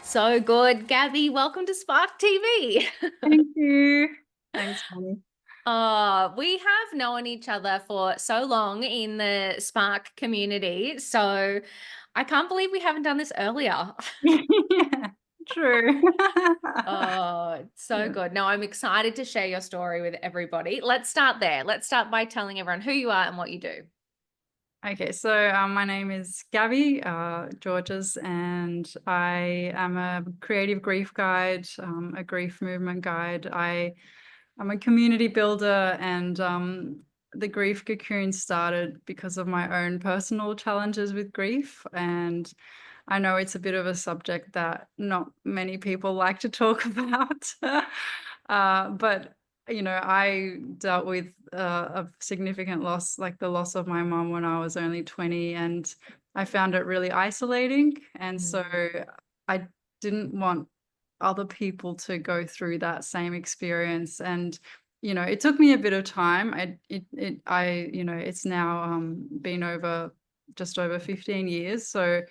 So good. Gabby, welcome to Spark TV. Thank you. Thanks, honey. Oh, we have known each other for so long in the Spark community. So I can't believe we haven't done this earlier. Yeah, true. Oh, it's so Yeah. good. No, I'm excited to share your story with everybody. Let's start there. Let's start by telling everyone who you are and what you do. Okay, so my name is Gabby Georges, and I am a creative grief guide, a grief movement guide. I'm a community builder, and the Grief Cocoon started because of my own personal challenges with grief. And I know it's a bit of a subject that not many people like to talk about. But I dealt with a significant loss, like the loss of my mom when I was only 20, and I found it really isolating. And so Mm. I didn't want other people to go through that same experience. And it took me a bit of time. It's now been over just over 15 years. So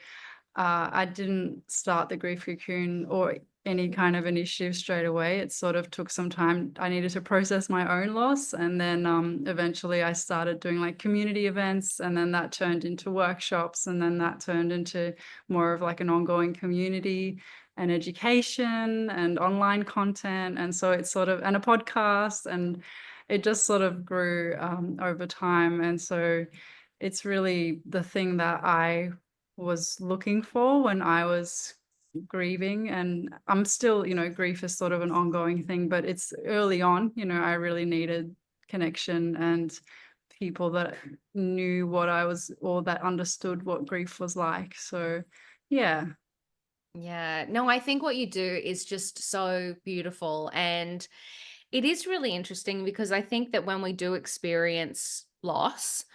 I didn't start the Grief Cocoon or any kind of initiative straight away. It sort of took some time. I needed to process my own loss. And then eventually I started doing like community events, and then that turned into workshops. And then that turned into more of like an ongoing community and education and online content. And so it's sort of, and a podcast, and it just sort of grew over time. And so it's really the thing that I was looking for when I was grieving. And I'm still, grief is sort of an ongoing thing, but it's early on. I really needed connection and people that knew what I was, or that understood what grief was like. So yeah. Yeah. No, I think what you do is just so beautiful. And it is really interesting because I think that when we do experience loss,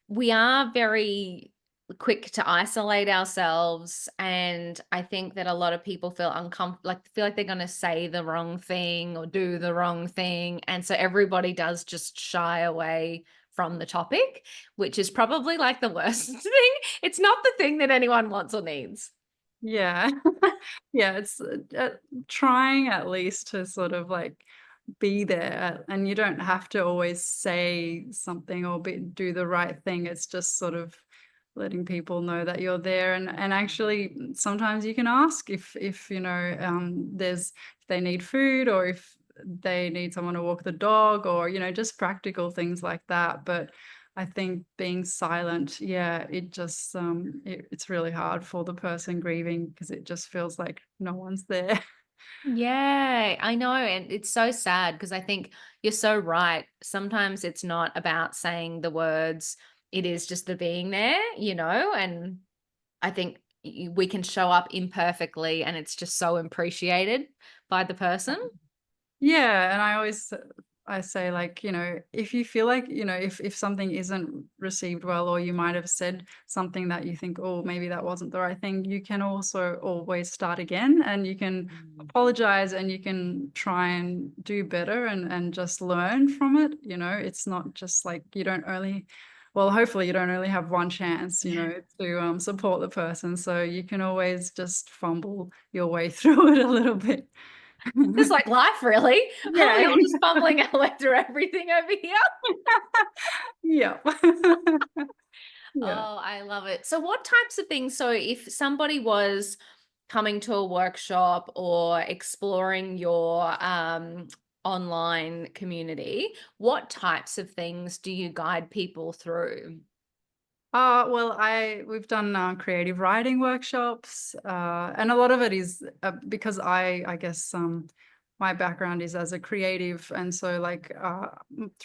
we are very quick to isolate ourselves. And I think that a lot of people feel uncomfortable, like feel like they're going to say the wrong thing or do the wrong thing. And so everybody does just shy away from the topic, which is probably like the worst thing. It's not the thing that anyone wants or needs. Yeah. Yeah, it's trying at least to sort of like be there, and you don't have to always say something or do the right thing. It's just sort of letting people know that you're there. And actually sometimes you can ask if there's, if they need food, or if they need someone to walk the dog, or just practical things like that. But I think being silent, yeah, it just it's really hard for the person grieving, because it just feels like no one's there. Yeah, I know. And it's so sad because I think you're so right. Sometimes it's not about saying the words, it is just the being there. And I think we can show up imperfectly and it's just so appreciated by the person. Yeah, and I say, like, if you feel like, if something isn't received well, or you might have said something that you think, oh, maybe that wasn't the right thing, you can also always start again, and you can Mm. apologize, and you can try and do better, and just learn from it. It's not just like, you don't only, well, hopefully you don't only have one chance, to support the person. So you can always just fumble your way through it a little bit. Just like life, really. Aren't Yeah. we all just fumbling our way through everything over here? Yeah. Yeah. Oh, I love it. So, what types of things? So, if somebody was coming to a workshop or exploring your online community, what types of things do you guide people through? Well, we've done creative writing workshops, and a lot of it is because I guess my background is as a creative, and so like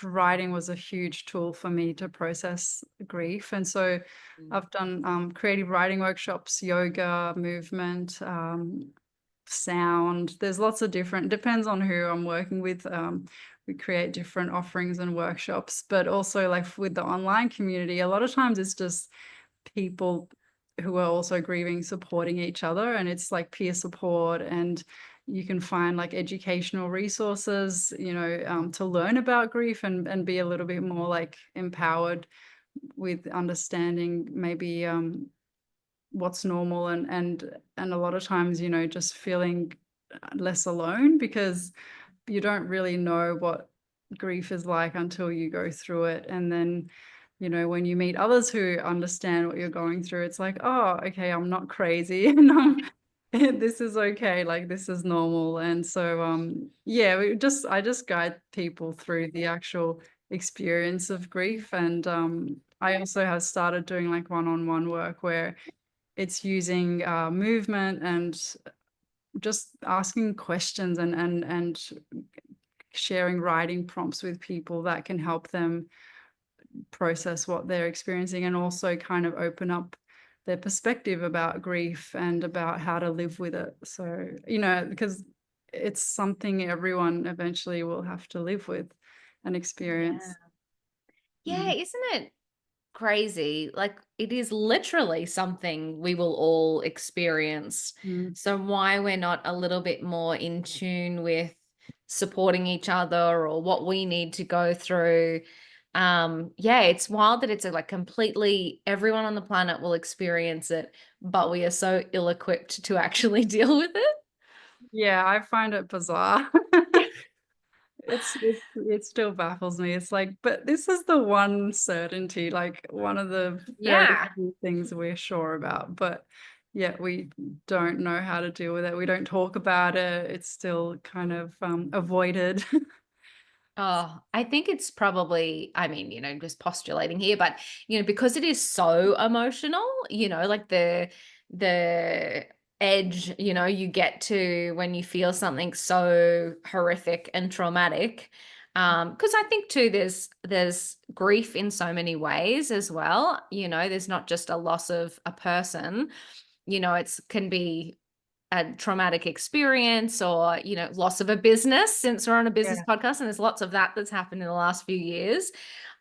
writing was a huge tool for me to process grief. And so Mm. I've done creative writing workshops, yoga, movement, sound. There's lots of different, depends on who I'm working with. We create different offerings and workshops, but also like with the online community, a lot of times it's just people who are also grieving supporting each other, and it's like peer support. And you can find like educational resources, to learn about grief, and be a little bit more like empowered with understanding maybe what's normal, and a lot of times, just feeling less alone, because you don't really know what grief is like until you go through it. And then, when you meet others who understand what you're going through, it's like, oh, okay, I'm not crazy and this is okay, like this is normal. And so yeah, I just guide people through the actual experience of grief. And I also have started doing like one-on-one work where it's using movement and just asking questions, and sharing writing prompts with people that can help them process what they're experiencing, and also kind of open up their perspective about grief and about how to live with it. So, because it's something everyone eventually will have to live with and Yeah. experience. Yeah, Mm. isn't it crazy? Like, it is literally something we will all experience. Mm. So why we're not a little bit more in tune with supporting each other or what we need to go through. Yeah, it's wild that it's a, like, completely everyone on the planet will experience it, but we are so ill-equipped to actually deal with it. Yeah, I find it bizarre. It still baffles me. It's like, but this is the one certainty, like one of the very Yeah. few things we're sure about, but yet we don't know how to deal with it. We don't talk about it. It's still kind of avoided. Oh, I think it's probably, I mean, just postulating here, but because it is so emotional, like the edge, you get to when you feel something so horrific and traumatic. Because I think too there's grief in so many ways as well. There's not just a loss of a person, it's can be a traumatic experience or loss of a business, since we're on a business Yeah. podcast and there's lots of that that's happened in the last few years.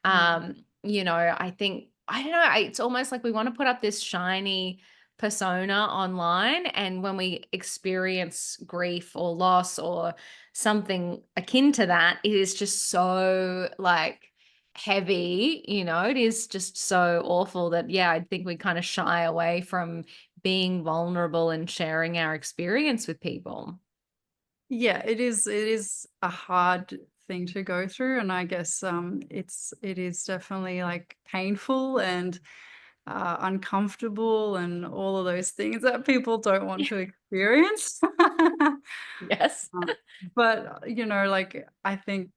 Mm. I think, I don't know, it's almost like we want to put up this shiny persona online, and when we experience grief or loss or something akin to that, it is just so like heavy. It is just so awful that, yeah, I think we kind of shy away from being vulnerable and sharing our experience with people. Yeah, it is a hard thing to go through, and I guess it is definitely like painful and uncomfortable and all of those things that people don't want to experience. Yes. But, like, I think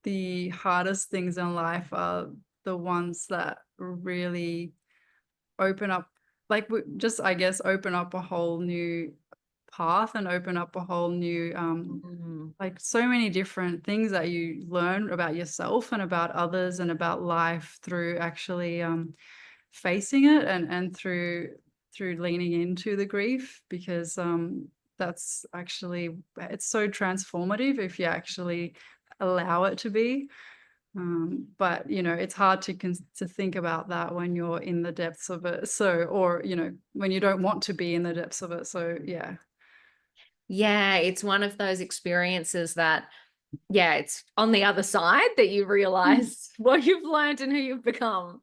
the hardest things in life are the ones that really open up, like, just, I guess, open up a whole new path and open up a whole new, Mm. like, so many different things that you learn about yourself and about others and about life through actually, facing it, and through leaning into the grief, because that's actually, it's so transformative if you actually allow it to be. But it's hard to think about that when you're in the depths of it, so, or when you don't want to be in the depths of it, so yeah. Yeah, it's one of those experiences that, yeah, it's on the other side that you realize what you've learned and who you've become.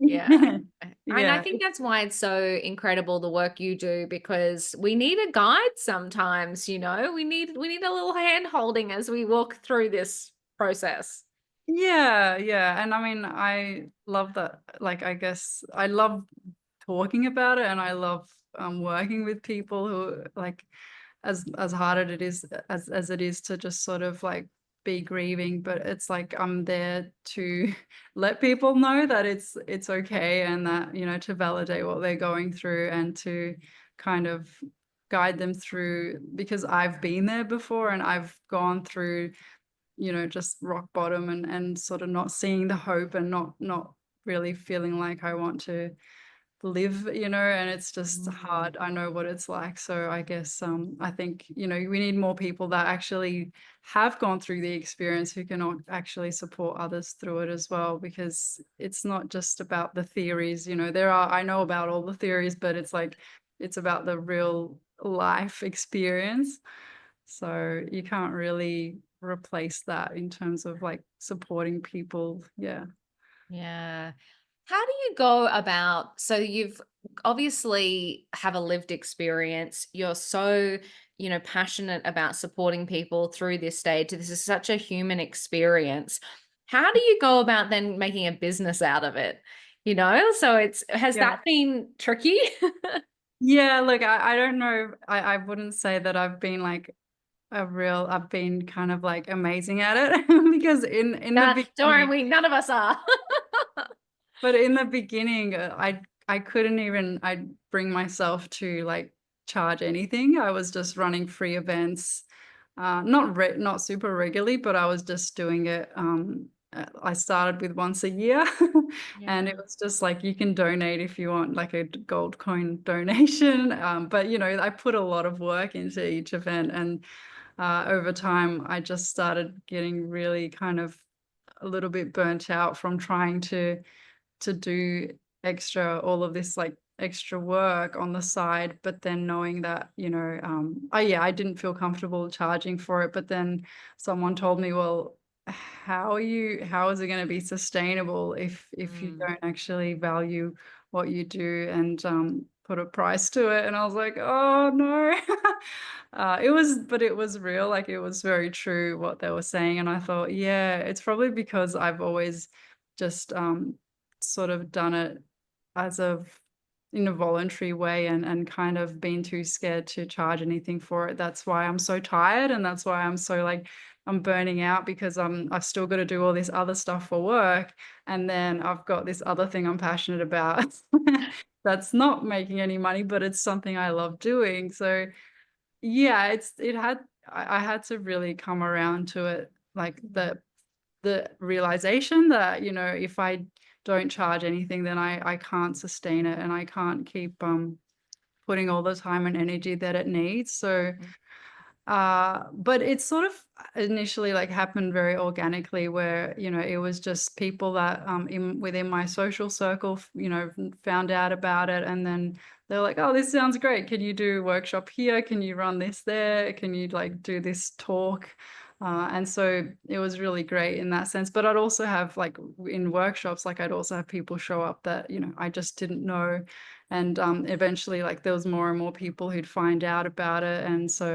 Yeah. And I Yeah. think that's why it's so incredible the work you do, because we need a guide sometimes, we need a little hand holding as we walk through this process. Yeah, yeah, and I mean, I love that, like, I guess I love talking about it, and I love, working with people who, like, as hard it is as it is to just sort of, like, be grieving, but it's like I'm there to let people know that it's okay, and that, to validate what they're going through, and to kind of guide them through, because I've been there before, and I've gone through, just rock bottom, and sort of not seeing the hope, and not really feeling like I want to live, and it's just Mm. hard. I know what it's like. So I guess I think, we need more people that actually have gone through the experience, who can actually support others through it as well, because it's not just about the theories. I know about all the theories, but it's like it's about the real life experience. So you can't really replace that in terms of like supporting people. Yeah. Yeah. How do you go about, so you've obviously have a lived experience. You're so, passionate about supporting people through this stage. This is such a human experience. How do you go about then making a business out of it? So has Yeah. that been tricky? Yeah, look, I don't know. I wouldn't say that I've been like I've been kind of like amazing at it because in the Nah, don't worry, beginning, none of us are. but in the beginning, I couldn't even I'd bring myself to like charge anything. I was just running free events, not super regularly, but I was just doing it. I started with once a year, and it Yeah. was just like you can donate if you want like a gold coin donation. But I put a lot of work into each event, and over time, I just started getting really kind of a little bit burnt out from trying to do all of this like extra work on the side, but then knowing that, oh yeah, I didn't feel comfortable charging for it. But then someone told me, well, how is it going to be sustainable if you Mm, don't actually value what you do and put a price to it? And I was like, oh no. But it was real, like it was very true what they were saying. And I thought, yeah, it's probably because I've always just sort of done it as of in a voluntary way and kind of been too scared to charge anything for it. That's why I'm so tired, and that's why I'm so like I'm burning out because I've still got to do all this other stuff for work, and then I've got this other thing I'm passionate about that's not making any money, but it's something I love doing. So yeah, I had to really come around to it, like yeah. the realization that, if I don't charge anything, then I can't sustain it and I can't keep putting all the time and energy that it needs. So Mm, but it sort of initially like happened very organically where, it was just people that within my social circle, found out about it, and then they're like, "Oh, this sounds great. Can you do a workshop here? Can you run this there? Can you like do this talk?" And so it was really great in that sense. But I'd also have like in workshops, like I'd also have people show up that, I just didn't know. And eventually, like there was more and more people who'd find out about it. And so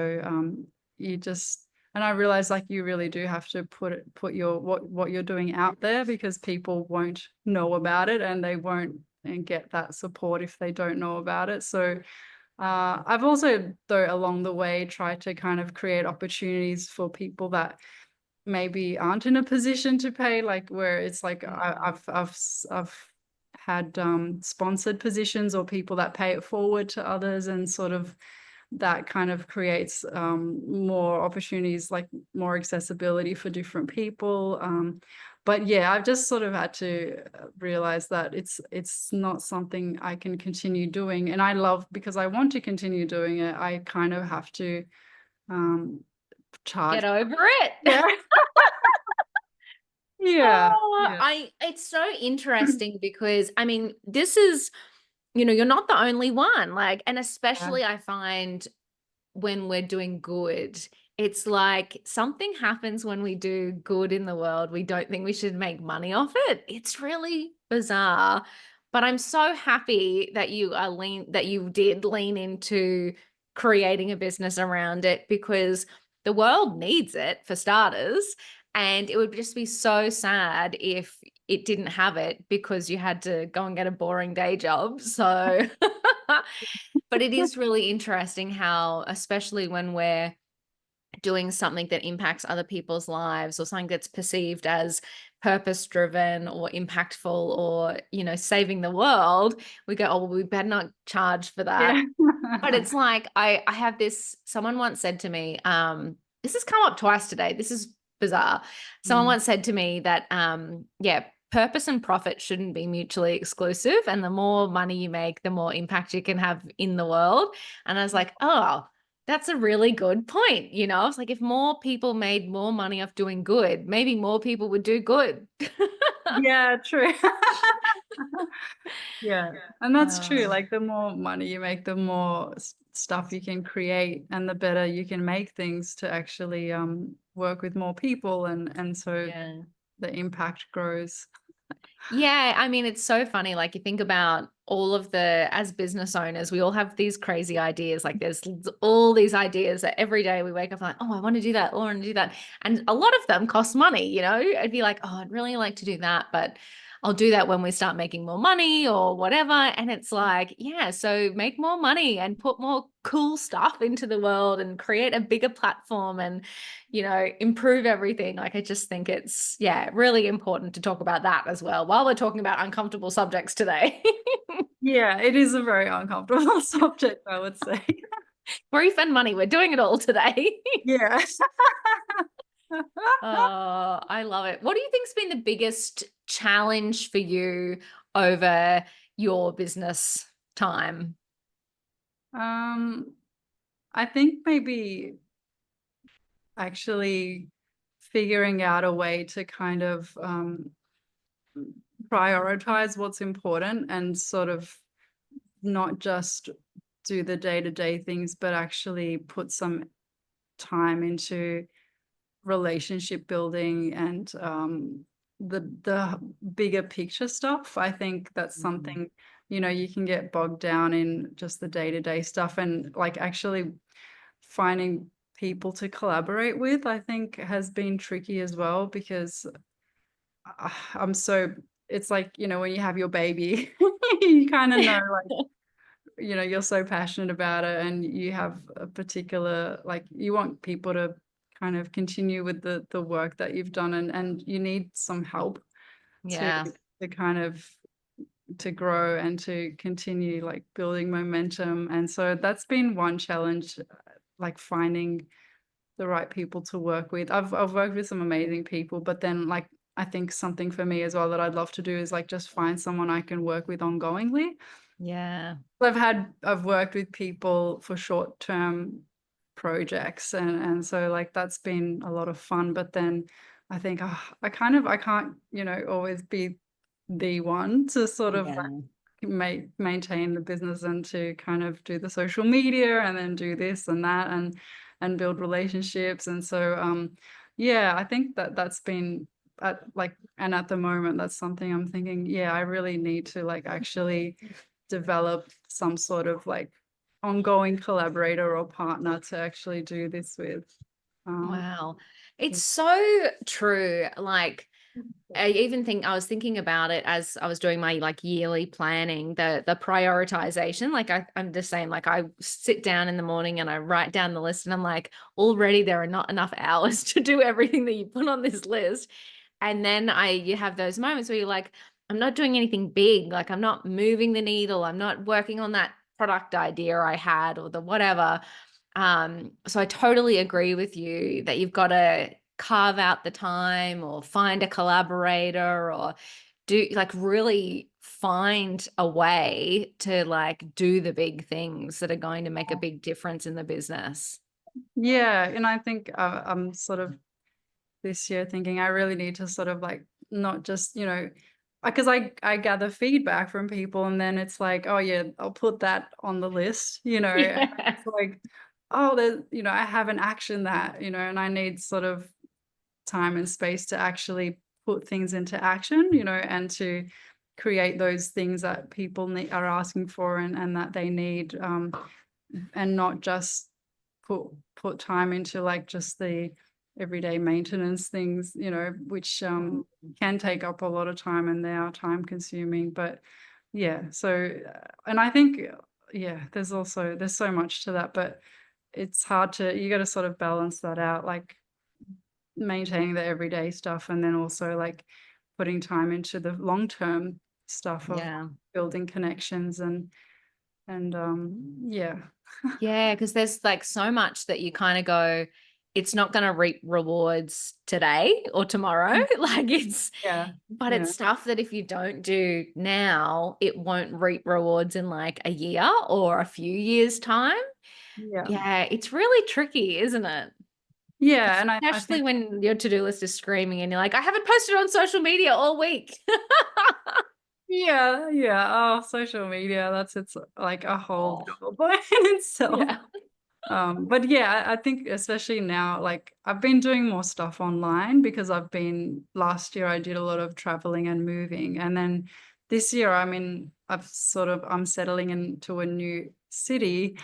you just and I realized like you really do have to put your what you're doing out there, because people won't know about it and they won't and get that support if they don't know about it. So I've also, though, along the way, tried to kind of create opportunities for people that maybe aren't in a position to pay, like where it's like mm, I've had sponsored positions or people that pay it forward to others, and sort of that kind of creates more opportunities, like more accessibility for different people. But yeah, I've just sort of had to realize that it's not something I can continue doing, and I love because I want to continue doing it. I kind of have to um, charge. Get over it. Yeah, yeah, Oh, yeah, it's so interesting because I mean, this is, you're not the only one. Like, and yeah, especially I find when we're doing good, it's like something happens when we do good in the world. We don't think we should make money off it. It's really bizarre. But I'm so happy that that you did lean into creating a business around it, because the world needs it for starters. And it would just be so sad if it didn't have it because you had to go and get a boring day job. So but it is really interesting how, especially when we're doing something that impacts other people's lives or something that's perceived as purpose driven or impactful or, saving the world, we go, oh, well, we better not charge for that. yeah. But it's like, I have this, someone once said to me, this has come up twice today. This is bizarre. Someone Mm. once said to me that, yeah, purpose and profit shouldn't be mutually exclusive. And the more money you make, the more impact you can have in the world. And I was like, oh, that's a really good point. I was like, if more people made more money off doing good, maybe more people would do good. Yeah, true. Yeah, and that's true, Oh, like, the more money you make, the more stuff you can create, and the better you can make things to actually, work with more people, and so yeah. the impact grows. Yeah, I mean, it's so funny. Like, you think about all of the, as business owners, we all have these crazy ideas. Like, there's all these ideas that every day we wake up like, oh, I want to do that. Oh, I want to do that. And a lot of them cost money, you know? I'd be like, oh, I'd really like to do that, but I'll do that when we start making more money or whatever. And it's like, yeah, so make more money and put more cool stuff into the world and create a bigger platform and, improve everything. Like, I just think it's, yeah, really important to talk about that as well while we're talking about uncomfortable subjects today. Yeah, it is a very uncomfortable subject, I would say. Grief and money, we're doing it all today. Yeah. Oh, I love it. What do you think's been the biggest challenge for you over your business time? Um, I think maybe actually figuring out a way to kind of prioritize what's important and sort of not just do the day-to-day things, but actually put some time into relationship building and the bigger picture stuff. I think that's Mhm. something, you can get bogged down in just the day-to-day stuff, and like actually finding people to collaborate with, I think has been tricky as well, because I'm so it's like, when you have your baby, you kind of know, like, you're so passionate about it, and you have a particular, like, you want people to kind of continue with the work that you've done, and you need some help to Yeah. kind of to grow and to continue like building momentum. And so that's been one challenge, like finding the right people to work with. I've worked with some amazing people, but then like I think something for me as well that I'd love to do is like just find someone I can work with ongoingly. Yeah. I've worked with people for short-term projects, and so like that's been a lot of fun, but then I think, I can't, always be the one to sort of Yeah. maintain the business and to kind of do the social media and then do this and that and build relationships. And so yeah, I think that that's been and at the moment that's something I'm thinking, yeah, I really need to like actually develop some sort of like ongoing collaborator or partner to actually do this with. um Wow. It's so true. Like, I was thinking about it as I was doing my like yearly planning, the prioritization. Like, I'm the same. Like, I sit down in the morning and I write down the list, and I'm like, already there are not enough hours to do everything that you put on this list. And then you have those moments where you're like, I'm not doing anything big. Like, I'm not moving the needle. I'm not working on that product idea I had or the whatever. So I totally agree with you that you've got to carve out the time or find a collaborator or do like really find a way to like do the big things that are going to make a big difference in the business. yeah, and I think I'm sort of this year thinking I really need to sort of like not just, because I gather feedback from people, and then it's like, oh yeah, I'll put that on the list, and Yeah. it's like, oh, there's, I haven't actioned that, and I need sort of time and space to actually put things into action, and to create those things that people are asking for, and that they need, and not just put time into like just the everyday maintenance things, which can take up a lot of time, and they are time consuming. But yeah, so and I think, yeah, there's so much to that, but it's hard to, you got to sort of balance that out, like maintaining the everyday stuff and then also like putting time into the long term stuff of Yeah. building connections and yeah. Yeah, because there's like so much that you kind of go, it's not going to reap rewards today or tomorrow. Like, Yeah, but yeah, it's stuff that if you don't do now, it won't reap rewards in like a year or a few years' time. yeah, Yeah, it's really tricky, isn't it? yeah. And I Especially think, when your to-do list is screaming and you're like, I haven't posted on social media all week. yeah, yeah. Oh, social media, that's it's like a whole Oh, job by itself. yeah. But yeah, I think especially now, like I've been doing more stuff online because last year I did a lot of traveling and moving. And then this year, I'm settling into a new city,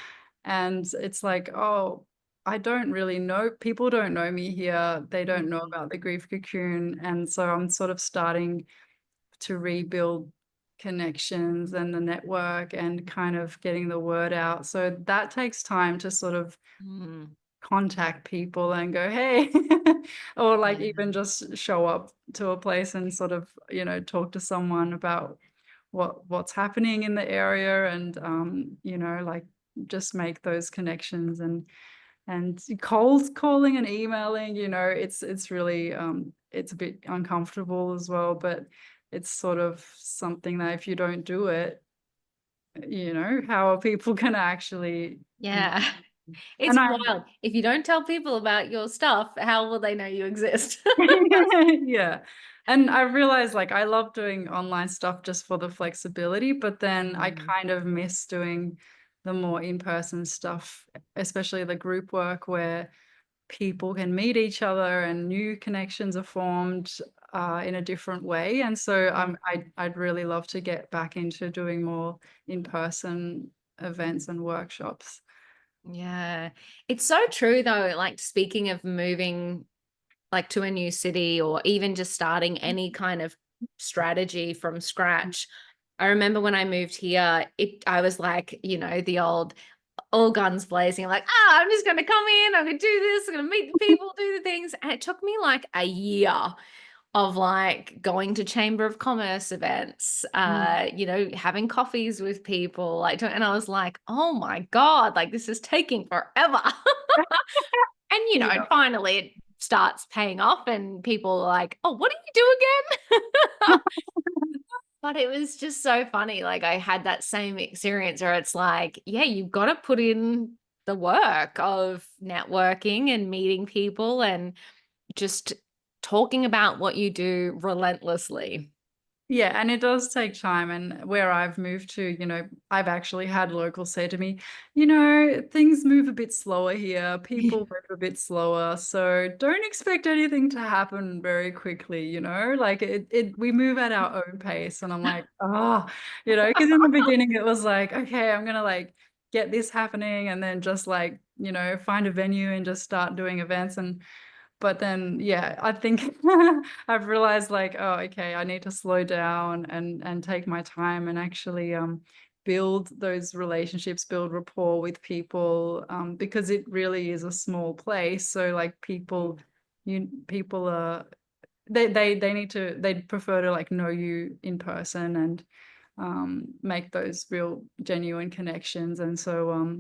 and it's like, oh, I don't really know, people don't know me here. They don't know Mm. about the grief cocoon. And so I'm sort of starting to rebuild connections and the network and kind of getting the word out. So that takes time to sort of Mm. contact people and go, hey, or like Yeah. even just show up to a place and sort of, talk to someone about what's happening in the area, and like just make those connections, and cold calling and emailing, it's really it's a bit uncomfortable as well, but it's sort of something that if you don't do it, how are people gonna actually Yeah. It's and I wild. If you don't tell people about your stuff, how will they know you exist? yeah. And I realized like I love doing online stuff just for the flexibility, but then I Mm. kind of miss doing the more in-person stuff, especially the group work where people can meet each other and new connections are formed in a different way. And so Mm. I'd really love to get back into doing more in-person events and workshops. Yeah. It's so true though. Like speaking of moving like to a new city or even just starting any kind of strategy from scratch. I remember when I moved here, I was like, the old all guns blazing, like, I'm just gonna come in, I'm gonna do this, I'm gonna meet the people, do the things. And it took me like a year of like going to Chamber of Commerce events, Mm. having coffees with people, like, and I was like, oh my God, like this is taking forever. And, Yeah. finally it starts paying off and people are like, oh, what do you do again? But it was just so funny. Like I had that same experience where it's like, yeah, you've got to put in the work of networking and meeting people and just talking about what you do relentlessly. Yeah, and it does take time. And where I've moved to, I've actually had locals say to me, things move a bit slower here, people move a bit slower. So don't expect anything to happen very quickly, like we move at our own pace. And I'm like, oh, because in the beginning it was like, okay, I'm gonna like get this happening and then just like, find a venue and just start doing events. But then, yeah, I think I've realized like, oh, okay, I need to slow down and take my time and actually build those relationships, build rapport with people, because it really is a small place. So like people are they prefer to like know you in person and make those real genuine connections. And so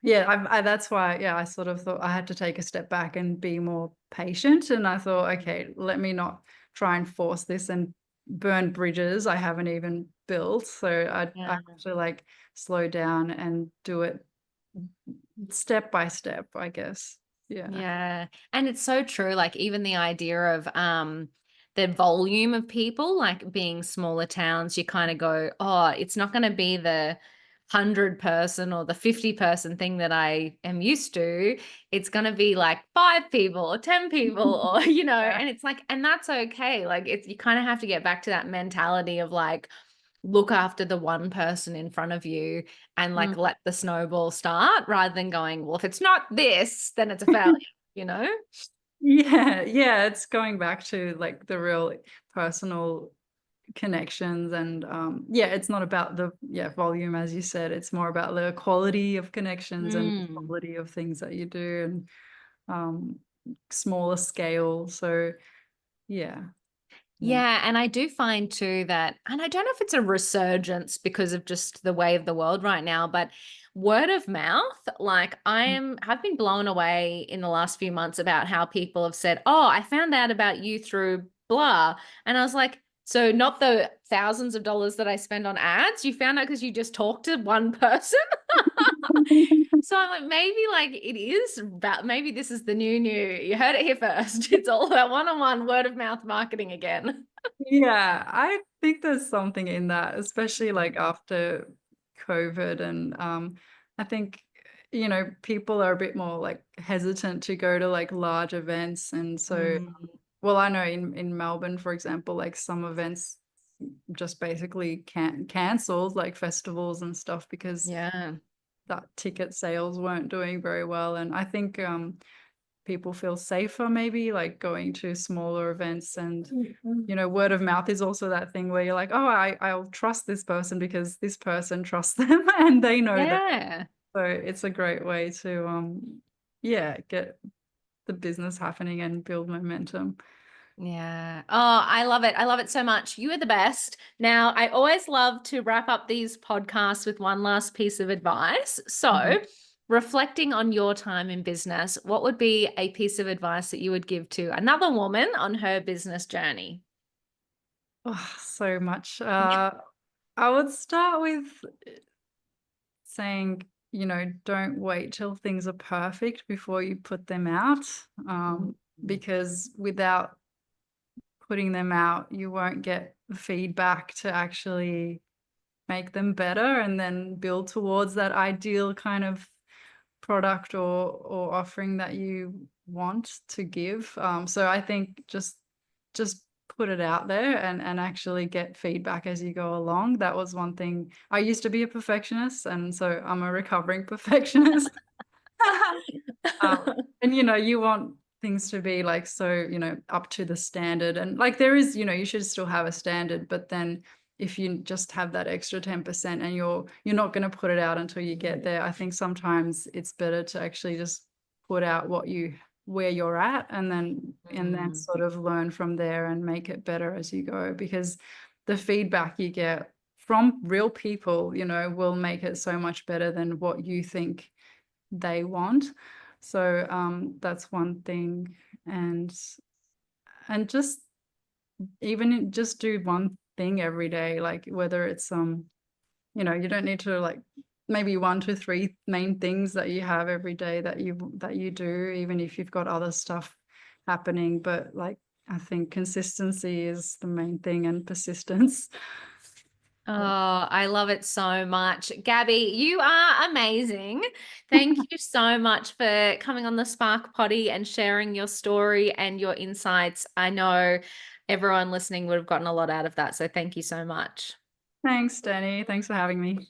yeah, that's why, yeah, I sort of thought I had to take a step back and be more patient. And I thought, okay, let me not try and force this and burn bridges I haven't even built. So I Yeah. have to like slow down and do it step by step, I guess. Yeah. Yeah. And it's so true. Like even the idea of the volume of people, like being smaller towns, you kind of go, oh, it's not going to be the 100-person or the 50-person thing that I am used to. It's going to be like 5 people or 10 people or, Yeah. and it's like, and that's okay. Like it's, you kind of have to get back to that mentality of like, look after the one person in front of you and Mm. like let the snowball start rather than going, well, if it's not this, then it's a failure, you know? Yeah, yeah, it's going back to like the real personal connections. And yeah, it's not about the volume, as you said, it's more about the quality of connections and the Mm. quality of things that you do, and um smaller scale. So yeah. Yeah. Yeah, and I do find too that, and I don't know if it's a resurgence because of just the way of the world right now, but word of mouth, like have been blown away in the last few months about how people have said, "Oh, I found out about you through blah," and I was like, "So not the thousands of dollars that I spend on ads? You found out because you just talked to one person?" So I'm like, maybe like it is about, maybe this is the new. You heard it here first. It's all about one-on-one word of mouth marketing again. Yeah, I think there's something in that, especially like after COVID. And I think you know, people are a bit more, like, hesitant to go to, like, large events, and so Mm, well, I know in Melbourne, for example, like, some events just basically cancelled, like festivals and stuff, because yeah. that ticket sales weren't doing very well, and I think, people feel safer maybe, like, going to smaller events, and, you know, word of mouth is also that thing where you're like, "Oh, I'll trust this person because this person trusts them and they know that." Yeah. So it's a great way to, yeah, get the business happening and build momentum. Yeah. Oh, I love it. I love it so much. You are the best. Now, I always love to wrap up these podcasts with one last piece of advice. Mhm. So, reflecting on your time in business, what would be a piece of advice that you would give to another woman on her business journey? Oh, so much. I would start with saying, you know, don't wait till things are perfect before you put them out, Mm. because without putting them out, you won't get feedback to actually make them better and then build towards that ideal kind of product or offering that you want to give. So I think just put it out there and actually get feedback as you go along. That was one thing. I used to be a perfectionist, and so I'm a recovering perfectionist. Um, and, you know, you want things to be, like, so, you know, up to the standard, and, like, there is, you know, you should still have a standard, but then if you just have that extra 10% and you're not gonna put it out until you get there, I think sometimes it's better to actually just put out where you're at, and then Mm. sort of learn from there and make it better as you go, because the feedback you get from real people, you know, will make it so much better than what you think they want. So, that's one thing, and just just do one thing every day, like, whether it's, you know, you don't need to, like, maybe 1 to 3 main things that you have every day that you do, even if you've got other stuff happening, but, like, I think consistency is the main thing, and persistence. Oh, I love it so much. Gabby, you are amazing. Thank you so much for coming on the Spark Potty and sharing your story and your insights. I know everyone listening would have gotten a lot out of that. So thank you so much. Thanks, Danny. Thanks for having me.